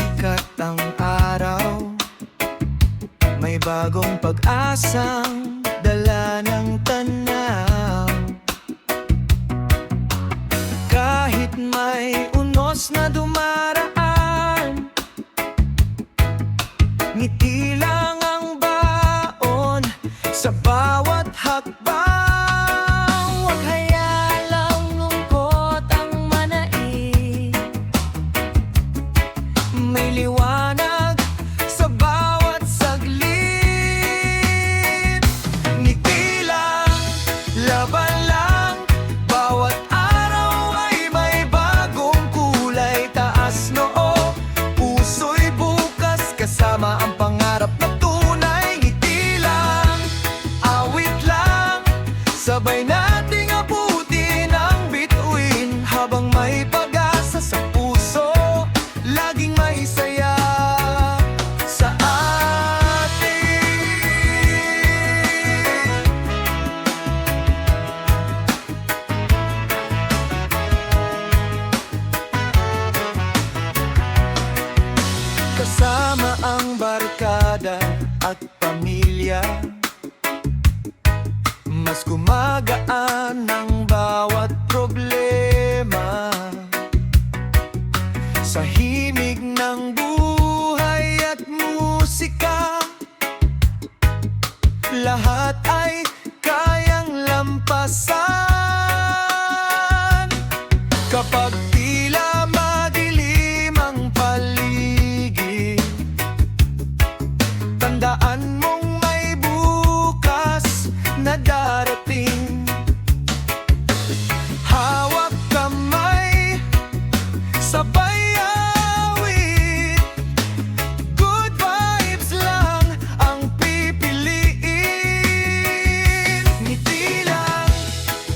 Sumisikat ang araw, may bagong pag-asang dala ng tanaw. Kahit may unos na dumaraan, ngiti lang ang baon sa bawat hakbang. Huwag hayalang lungkot ang manaig, may liwanag sa bawat saglit. Ngiti lang, laban lang, bawat araw ay may bagong kulay. Taas noo, puso'y bukas, kasama ang pangarap na tunay. Ngiti lang, awit lang, sabay nating abutin ang bituin. Habang may pag-asa sa puso, laging may saya sa atin. Kasama ang barkada at pamilya, mas gumagaan ang bawat problema. Sa himig ng buhay at musika, lahat ay kayang lampasan. Kapag tila madilim ang paligid, tandaan mong may bukas na darating. Hawak kamay, sabay awit, good vibes lang ang pipiliin. Ngiti lang,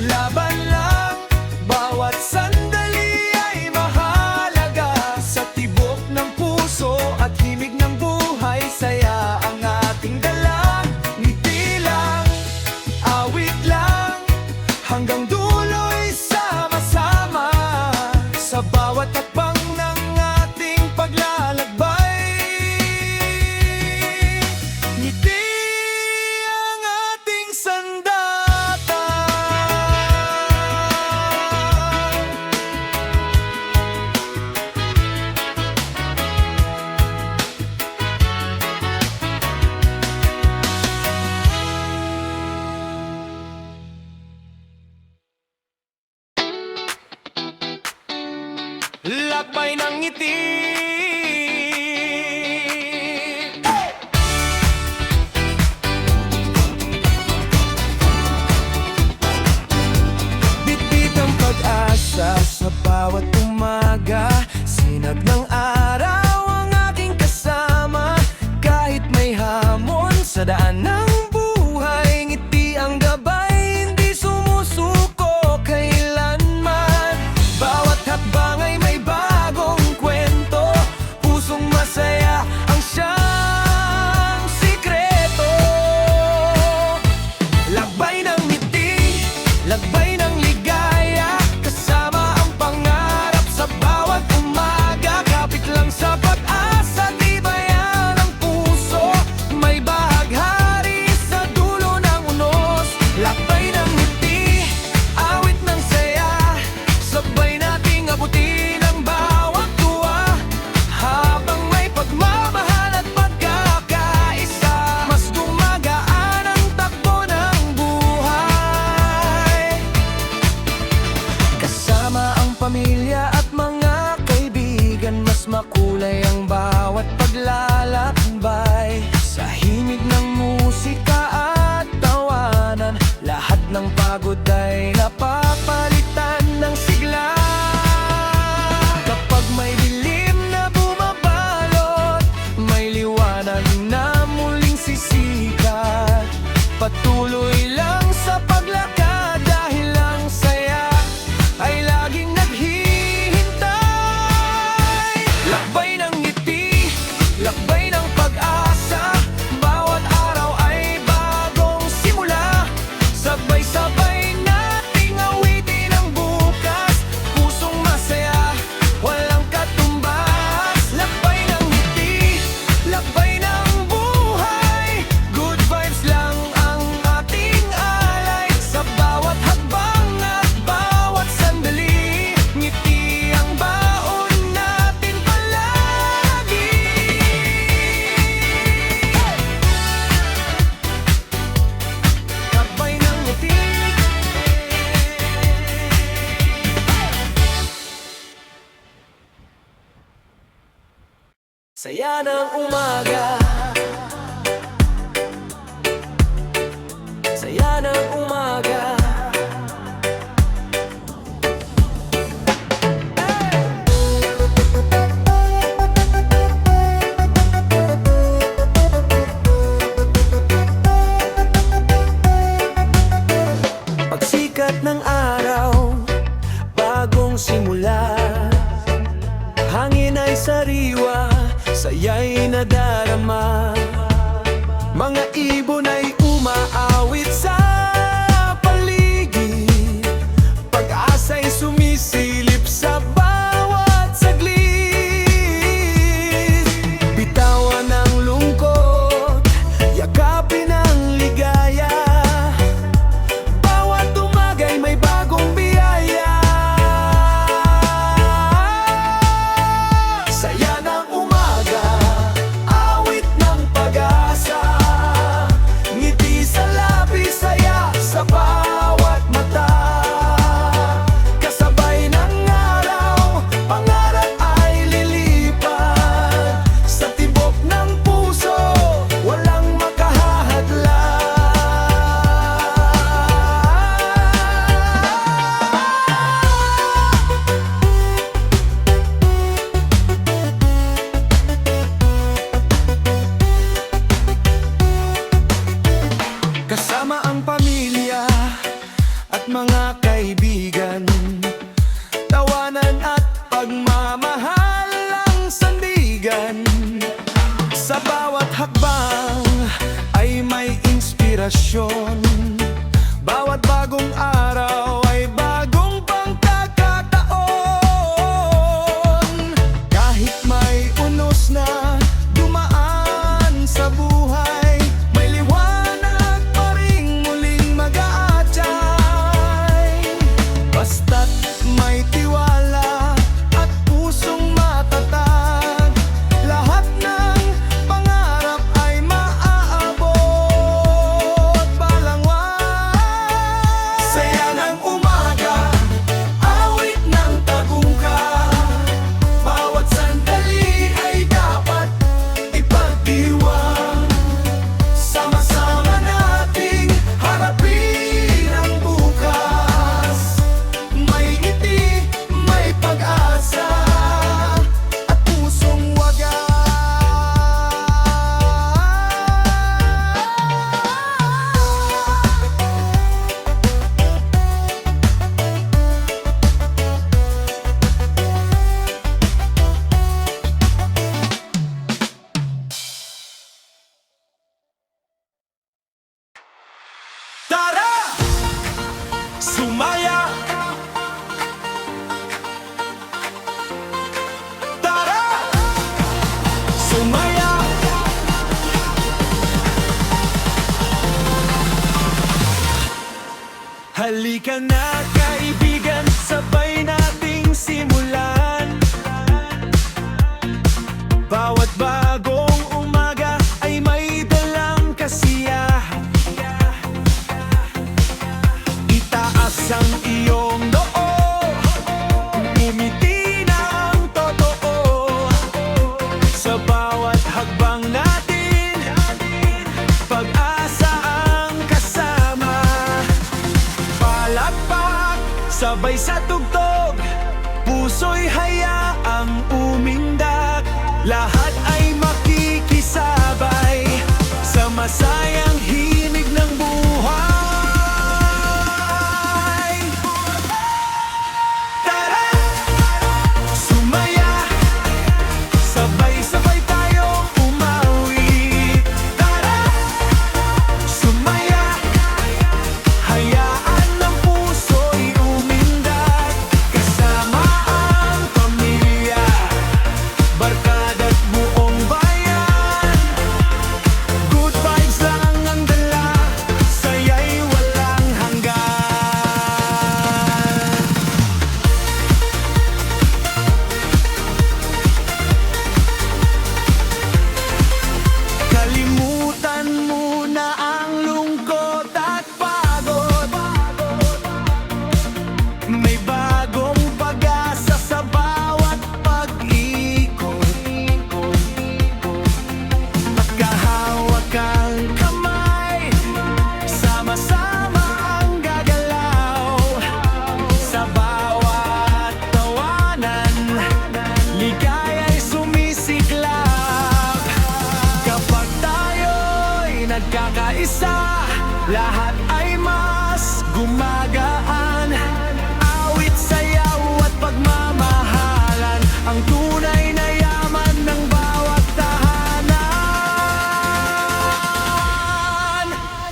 laban lang, bawat sandali ay mahalaga. Sa tibok ng puso at himig ng buhay, saya ang ating dala. Ngiti lang, awit lang, hanggang dulo'y sama-sama. Sa bawat takbang ng ating paglalakbay, ngiti ang ating sandata. Lakbay ng ngiti. Bitbit ang pag-asa sa bawat umaga, sinag ng araw ang aking kasama. Kahit may hamon sa daan ng buhay, ngiti ang gabay, hindi sumusuko kailanman. Bawat hakbang ay may bagong kwento, pusong masaya ang siyang sikreto. Lakbay ng ngiti, lakbay ng ligaya, kasama ang pangarap sa bawat umaga. Kapit lang sa pag-asa, tibayan ang puso, may bahaghari sa dulo ng unos. Lakbay ng ngiti, awit ng saya, sabay nating abutin ang bawat tuwa. Habang may pagmamahal at pagkakaisa, mas gumagaan ang takbo ng buhay. Kasama ang pamilya at mga kaibigan, mas makulay ang bawat paglalakbay. Sa himig ng musika at tawanan, lahat ng pagod ay napapalitan ng sigla. Kapag may dilim na bumabalot, may liwanag na muling sisikat. Patuloy lang sa paglakad, dahil ang saya ay laging naghihintay. Lakbay ng ngiti, lakbay ng pag-asa, bawat araw ay bagong simula. Sabay-sabay nating awit Saya ng umaga, saya ng umaga. Pagsikat ng araw, bagong simula, hangin ay sariwa, saya'y nadarama. Mga ibon ay umaawit sa paligid, pag-asa'y sumisilip sa bawat saglit. Bitawan ang lungkot, yakapin ang ligaya, bawat umaga'y may bagong biyaya. Saya ng umaga, awit ng pag-asa, ngiti sa labi, saya sa bawat mata. Kasabay ng araw, pangarap ay lilipad, sa tibok ng puso, walang makahahadlang. Kasama ang pamilya at mga kaibigan, tawanan at pagmamahal ang sandigan. Sa bawat hakbang ay may inspirasyon, bawat bagong araw ay bagong pagkakataon. Kahit may unos na dumaan sa buhay, may liwanag pa ring muling mag-aatay. Basta't may tiwala at pusong matatag, lahat ng pangarap ay maaabot balangway. Saya ng umaga, awit ng tagumpay, bawat sandali ay dapat ipagdiwang. Sama-sama nating harapin ang bukas, may ngiti, may pag-asa, at pusong wagas. Tara! Sumaya! Tara! Sumaya! Halika na kaibigan, sabay nating simulan. Bawat bagong umaga ay may dalang kasiyahan. Itaas ang iyong noo, umiti na ang totoo. Sa bawat hagbang natin, pag-asa ang kasama. Palakpak, sabay sa tugtog, puso'y hayaang umindak. Lahat ay makikisabay sa masayang himig ng buhay. Tara! Sumaya! Sabay-sabay tayong umawi. Tara! Sumaya! Hayaan ng puso'y umindak, kasama ang pamilya, barkada't isa, lahat ay mas gumagaan. Awit, sayaw at pagmamahalan, ang tunay na yaman ng bawat tahanan.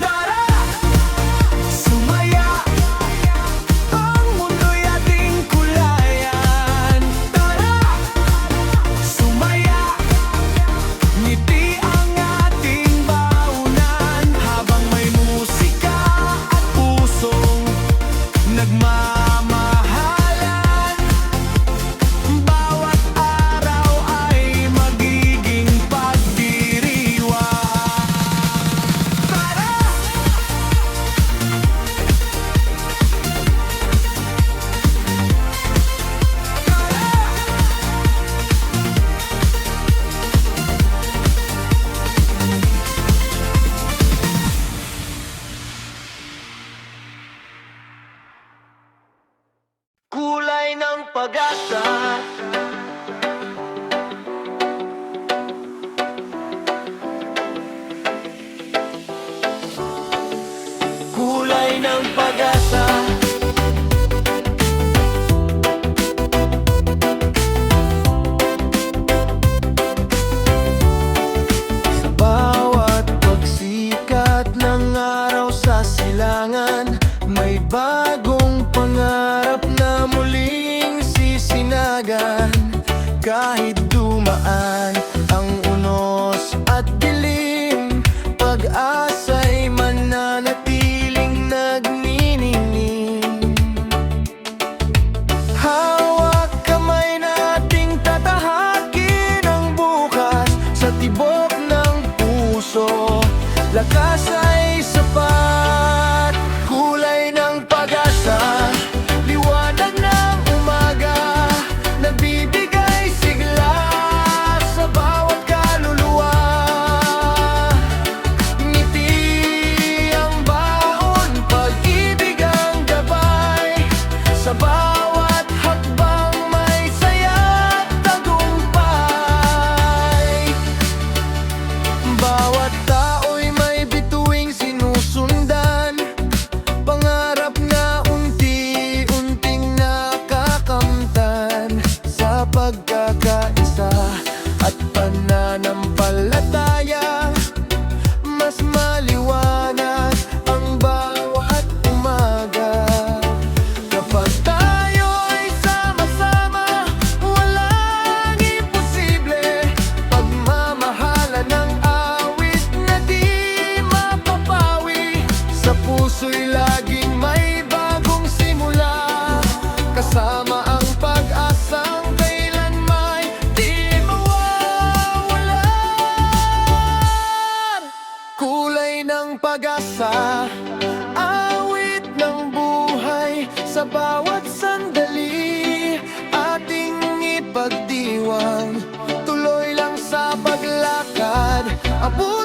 Tara, sumaya, ang mundo'y ating kulayan. Tara, sumaya, ngiti ang ating baunan, habang may musika at pusong nagmamahalan. Bawat araw ay magiging pagdiriwang. Tara! Kulay ng pag-asa, kulay ng pag-asa. Sa bawat pagsikat ng araw sa silangan, may bagong pangarap na muling sisinagan. Kahit dumaan ang unos at dilim, pag-asa'y mananatiling nagniningning. Hawak kamay nating tatahakin ang bukas sa tibok ng puso. Lakas ay sapat, kulay ng pag-asa, liwanag ng umaga, nagbibigay sigla sa bawat kaluluwa. Ngiti ang baon, pag-ibig ang gabay, sa bawat hakbang may saya at tagumpay. Bawat tao'y may bituing sinusundan, pangarap na unti-unting nakakamtan. Sa pagkakaisa at pananampalataya, mas maliwanag ang bawat umaga. Kapag tayo'y sama-sama, walang imposible. Pagmamahalan ng awit na di mapapawi, sa puso'y laging may bagong simula. Kasama ang pag-asang kailanman di mawawalan. Kulay ng pag-asa, awit ng buhay, sa bawat sandali ating ipagdiwang. Tuloy lang sa paglakad, abot